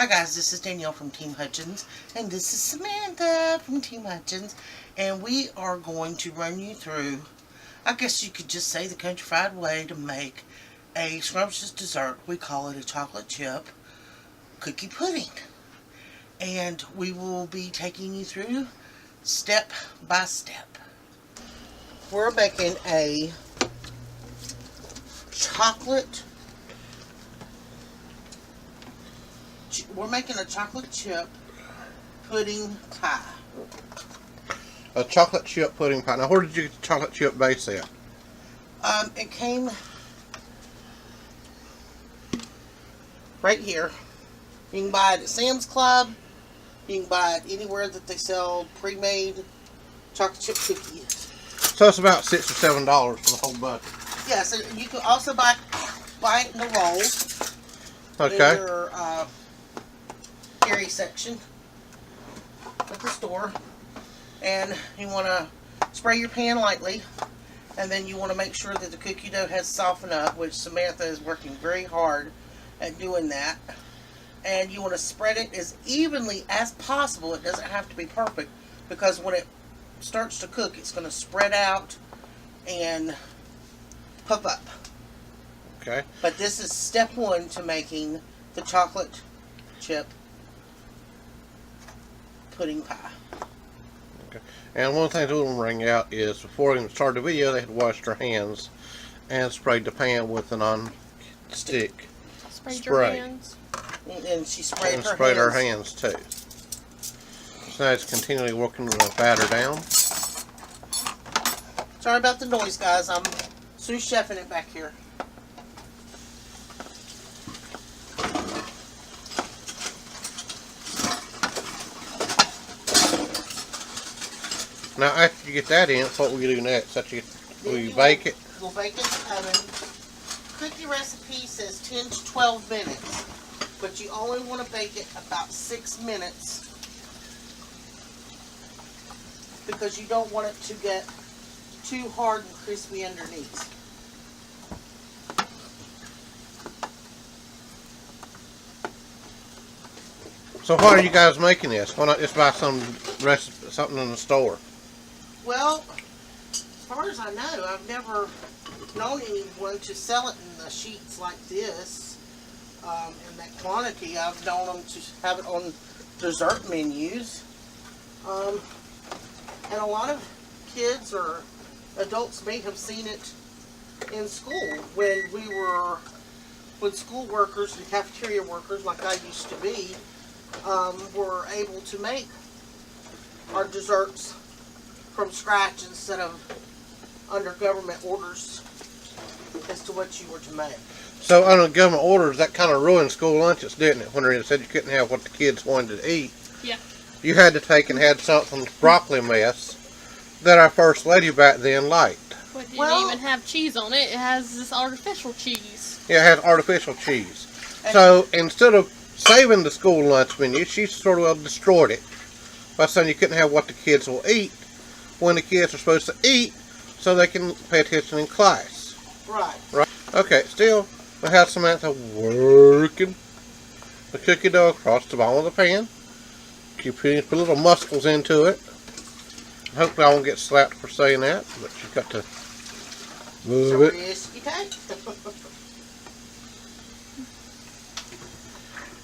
Hi guys, this is Danielle from Team Hutchens, and this is Samantha from Team Hutchens, and we are going to run you through, I guess you could just say, the countrified way to make a scrumptious dessert. We call it a chocolate chip cookie pudding, and we will be taking you through step by step. We're making a chocolate chip pudding pie. A chocolate chip pudding pie. Now, where did you get the chocolate chip base at? It came right here. You can buy it at Sam's Club. You can buy it anywhere that they sell pre-made chocolate chip cookies. So it's about $6 or $7 for the whole bucket. Yeah, so you can also buy it in the rolls. Okay. In your dairy section at the store. And you want to spray your pan lightly, and then you want to make sure that the cookie dough has softened up, which Samantha is working very hard at doing that. And you want to spread it as evenly as possible. It doesn't have to be perfect, because when it starts to cook, it's going to spread out and puff up. Okay. But this is step one to making the chocolate chip pudding pie. Okay. And one thing I want to bring out is before we even started the video, they had washed their hands and sprayed the pan with a non-stick Your spray. hands. And she sprayed And her sprayed hands. her hands too. So now it's continually working the batter down. Sorry about the noise, guys. I'm sous chefing it back here. Now, after you get that in, what will you do next? Will you bake it? We'll bake it in the oven. Cookie recipe says 10 to 12 minutes, but you only want to bake it about 6 minutes because you don't want it to get too hard and crispy underneath. So why are you guys making this? Why not just buy some recipe, something in the store? Well, as far as I know, I've never known anyone to sell it in the sheets like this, in that quantity. I've known them to have it on dessert menus. And a lot of kids or adults may have seen it in school when school workers and cafeteria workers, like I used to be, were able to make our desserts from scratch instead of under government orders as to what you were to make. So under government orders, that kind of ruined school lunches, didn't it? When they said you couldn't have what the kids wanted to eat. Yeah. You had to take and had something broccoli mess that our first lady back then liked. But it didn't even have cheese on it. It has this artificial cheese. Yeah, it has artificial cheese. So instead of saving the school lunch menu, she sort of destroyed it by saying you couldn't have what the kids will eat when the kids are supposed to eat so they can pay attention in class. Right. Right? Okay, still, we have Samantha working the cookie dough across the bottom of the pan. Keep put little muscles into it. Hopefully I won't get slapped for saying that, but you've got to move it. Risky taste.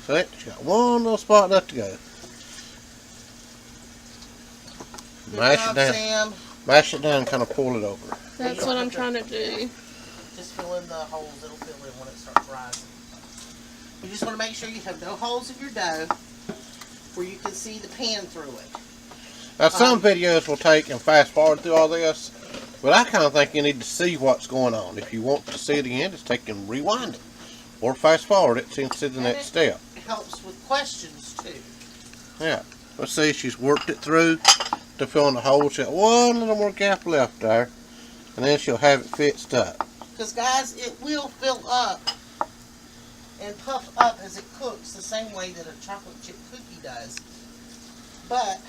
So she's got one little spot left to go. Mash it down. Sam. Mash it down and kind of pull it over. That's what I'm trying to do. Just fill in the holes. It'll fill in when it starts rising. You just want to make sure you have no holes in your dough where you can see the pan through it. Now some videos will take and fast forward through all this, but I kind of think you need to see what's going on. If you want to see it again, just take and rewind it. Or fast forward it to see the next step. It helps with questions too. Yeah. Let's see, she's worked it through to fill in the hole. She's got one little more gap left there. And then she'll have it fixed up. Because guys, it will fill up and puff up as it cooks the same way that a chocolate chip cookie does. But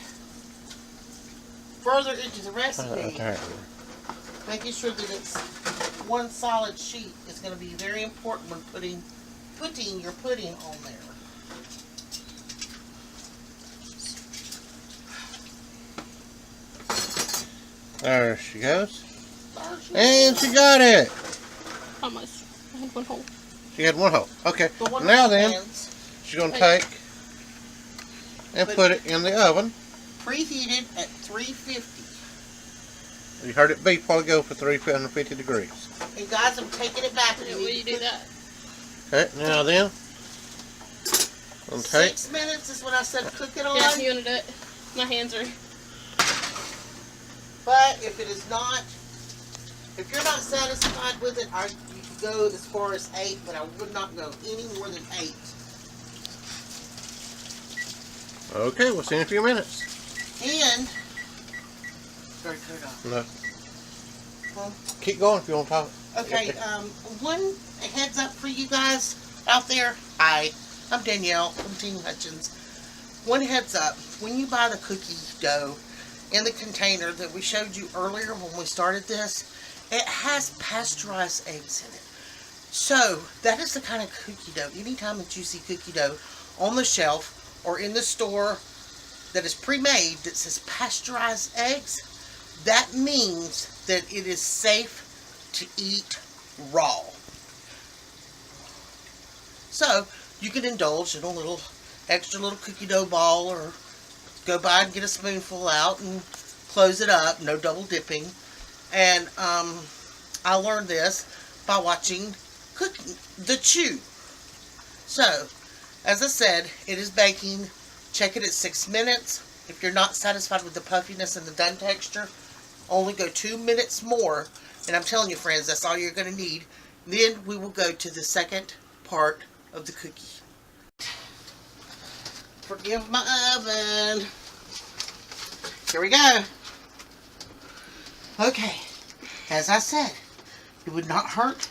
further into the recipe, making sure that it's one solid sheet is going to be very important when putting your pudding on there. There she goes. And she got it. Almost. I had one hole. She had one hole. Okay. The one Now with then, hands, she's going to take and put it in the oven. preheated at 350. You heard it beep while ago for 350 degrees. And guys, I'm taking it back. Yeah, will you do that? Okay, now then, I'm take. 6 minutes is what I said cook it on. Yeah, you want to do it? My hands are... But if it is not, if you're not satisfied with it, you can go as far as 8, but I would not go any more than 8. Okay, we'll see in a few minutes. And, sorry, turn it off. No. Huh? Keep going if you want to talk. Okay, one heads up for you guys out there. Hi, I'm Danielle from TeamHutchens. One heads up, when you buy the cookie dough in the container that we showed you earlier when we started this, it has pasteurized eggs in it. So, that is the kind of cookie dough. Anytime that you see cookie dough on the shelf or in the store that is pre-made that says pasteurized eggs, that means that it is safe to eat raw. So, you can indulge in a little extra little cookie dough ball, or go by and get a spoonful out and close it up, no double dipping. And I learned this by watching Cooking the Chew. So, as I said, it is baking. Check it at 6 minutes. If you're not satisfied with the puffiness and the done texture, only go 2 minutes more. And I'm telling you, friends, that's all you're going to need. Then we will go to the second part of the cookie. Forgive my oven. Here we go. Okay, as I said, it would not hurt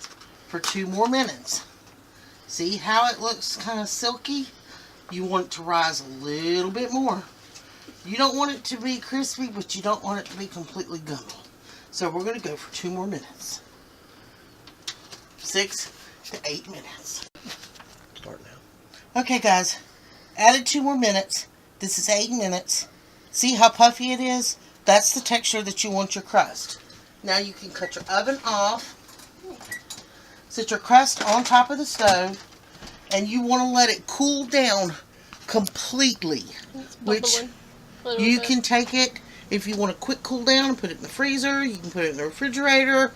for 2 more minutes. See how it looks kind of silky? You want it to rise a little bit more. You don't want it to be crispy, but you don't want it to be completely gummy. So we're going to go for 2 more minutes. 6 to 8 minutes. Start now. Okay, guys. Added 2 more minutes. This is 8 minutes. See how puffy it is? That's the texture that you want your crust. Now you can cut your oven off. Set your crust on top of the stove. And you want to let it cool down completely. Which you can take it, if you want a quick cool down, and put it in the freezer. You can put it in the refrigerator.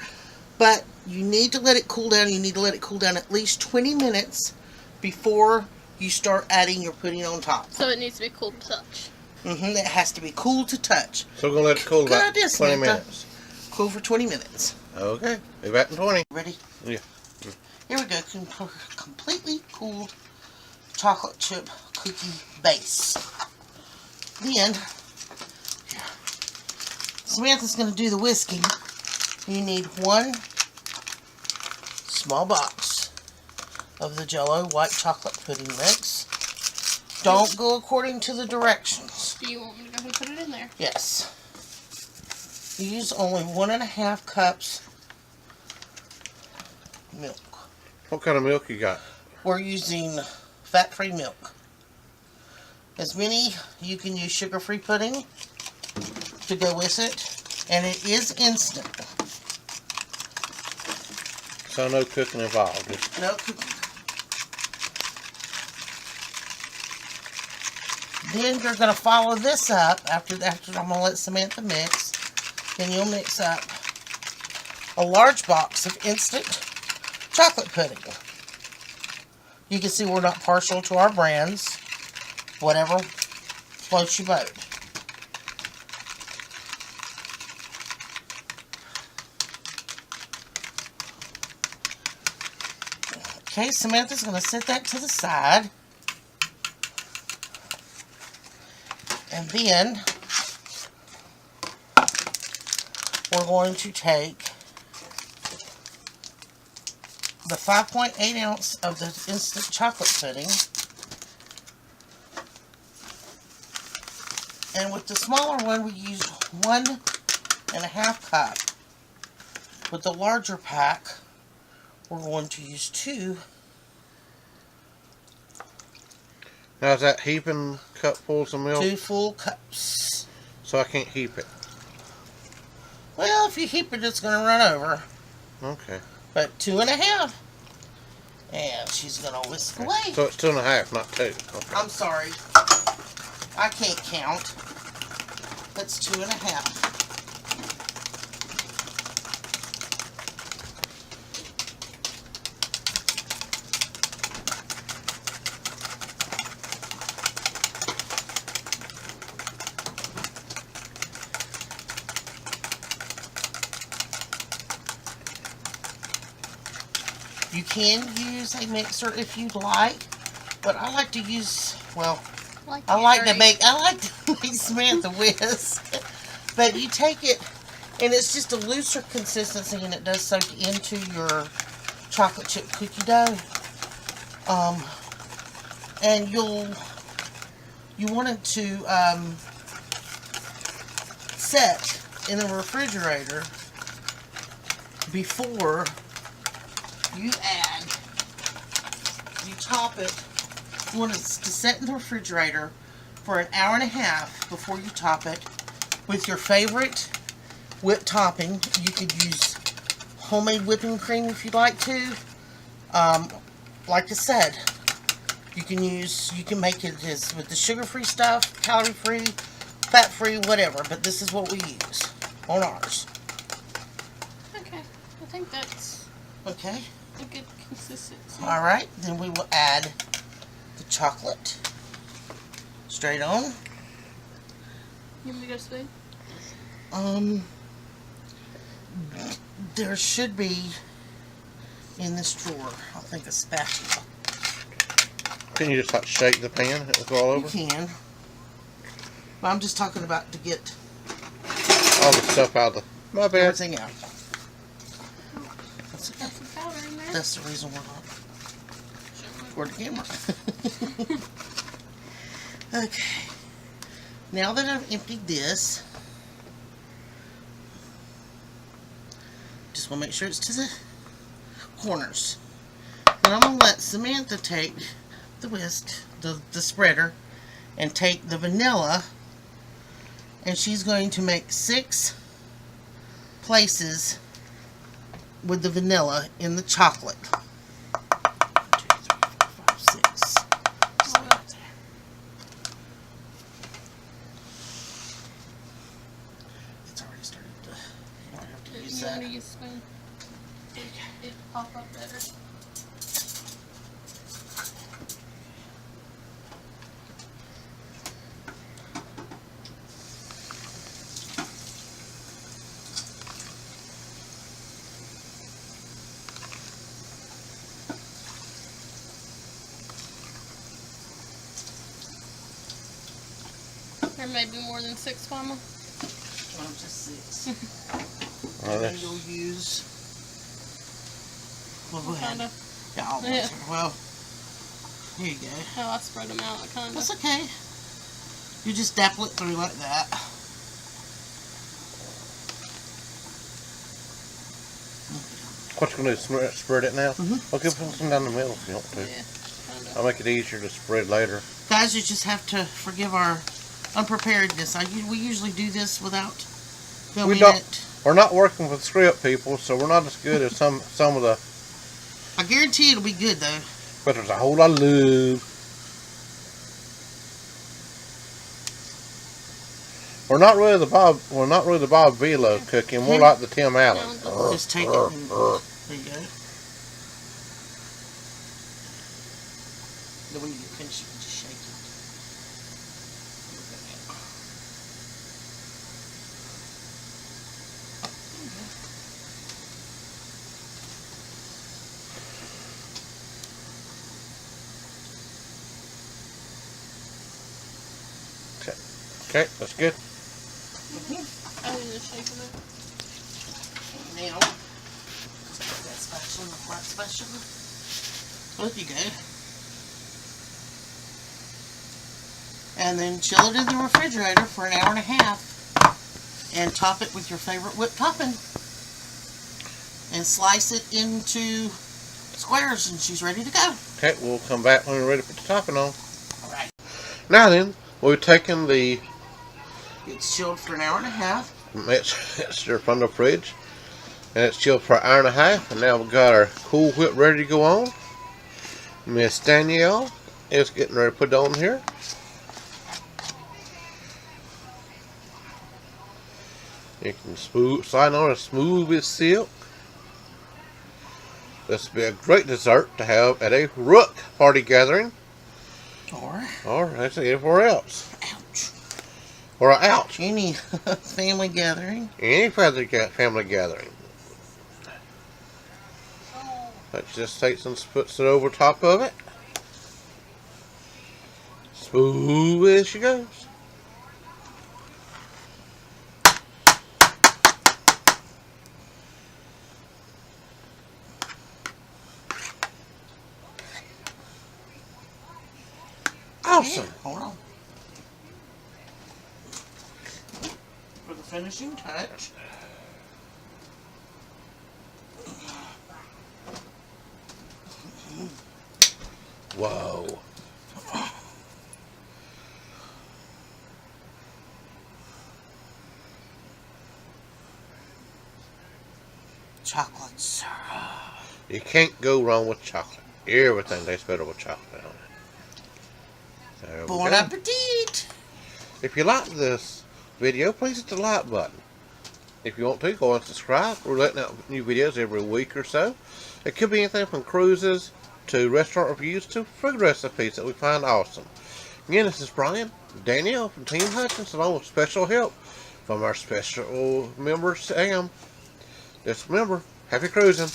But you need to let it cool down. You need to let it cool down at least 20 minutes before you start adding your pudding on top. So it needs to be cool to touch. It has to be cool to touch. So we're going to let it cool Good about idea, 20 Samantha. minutes. Cool for 20 minutes. Okay, be back in 20. Ready? Yeah. Here we go. Completely cool chocolate chip cookie base. Then, Samantha's going to do the whisking. You need 1 small box of the Jell-O white chocolate pudding mix. Don't go according to the directions. Do you want me to go ahead and put it in there? Yes. Use only 1.5 cups milk. What kind of milk you got? We're using fat-free milk. As many, you can use sugar-free pudding to go with it. And it is instant. So no cooking involved. Just No cooking. Then you're going to follow this up after I'm going to let Samantha mix. Then you'll mix up a large box of instant chocolate pudding. You can see we're not partial to our brands. Whatever floats your boat. Okay, Samantha's going to set that to the side. And then we're going to take the 5.8 ounce of the instant chocolate pudding. And with the smaller one, we used 1.5 cup. With the larger pack, we're going to use 2. now is that heaping cupfuls of milk? 2 full cups. So I can't heap it. Well, if you heap it, it's going to run over. Okay. But 2.5. And she's going to whisk away. So it's 2.5, not 2. Okay. I'm sorry. I can't count. That's 2.5. You can use a mixer if you'd like, but I like to use, well, I like to make Samantha whisk. But you take it, and it's just a looser consistency, and it does soak into your chocolate chip cookie dough. And you want it to set in the refrigerator before you top it. You want it to set in the refrigerator for an hour and a half before you top it with your favorite whipped topping. You could use homemade whipping cream if you'd like to. Like I said, you can make it as with the sugar-free stuff, calorie-free, fat-free, whatever. But this is what we use on ours. Okay, I think that's Okay. a good consistency. Alright, then we will add the chocolate straight on. You want me to go spoon? There should be in this drawer, I think, a spatula. Can you just like shake the pan? It will go all over? You can. But I'm just talking about to get All the stuff out of the... My bad. everything out. That's okay. Got some powder in there. That's the reason we're not for the camera. Okay. Now that I've emptied this, just want to make sure it's to the corners. And I'm going to let Samantha take the whisk, the spreader, and take the vanilla, and she's going to make 6 places with the vanilla in the chocolate. 1, 2, 3, 4, 5, 6. Just like that. It's already started to. You don't have to use You want that. me to use a spoon? It'll pop up better. There may be more than 6, Mama. Just 6. All And then right. you'll use. Well, go ahead. Kinda. Yeah, I'll Yeah. Well, here you go. Oh, I spread them out, kind That's of. okay. You just dapple it through like that. What you gonna do? Spread it now? Mhm. Okay, put some down the middle if you want to. Yeah, kind of. I'll make it easier to spread later. Guys, you just have to forgive our unpreparedness. We usually do this without filming don't. it. We're not working with script people, so we're not as good as some of the. I guarantee it'll be good though. But there's a whole lot of love. We're not really the Bob Vila cooking. More like the Tim Allen. Just take it and there you go. Then when you get finished, you can just shake it. Look at that. Okay, that's good. I was just shaking it. Now, just put that spatula in the flat spatula. Look, you go. And then chill it in the refrigerator for an hour and a half. And top it with your favorite whipped topping. And slice it into squares, and she's ready to go. Okay, we'll come back when we're ready to put the topping on. Alright. Now then, we've taken the It's chilled for an hour and a half. mixture from the fridge. And it's chilled for an hour and a half. And now we've got our Cool Whip ready to go on. Miss Danielle is getting ready to put it on here. You can slide on as smooth as silk. This would be a great dessert to have at a rook party gathering. Or actually anywhere else. Ouch. Or a ouch. Any family gathering. Any family gathering. That just takes and puts it over top of it. Smooth as she goes. Awesome. Hold on. For the finishing touch. Whoa. Chocolate syrup. You can't go wrong with chocolate. Everything tastes better with chocolate on it. There we Bon go. appetit! If you like this video, please hit the like button. If you want to, go and subscribe. We're letting out new videos every week or so. It could be anything from cruises to restaurant reviews to food recipes that we find awesome. Again, this is Brian, Danielle from TeamHutchens, along with special help from our special member, Sam. Just remember, happy cruising.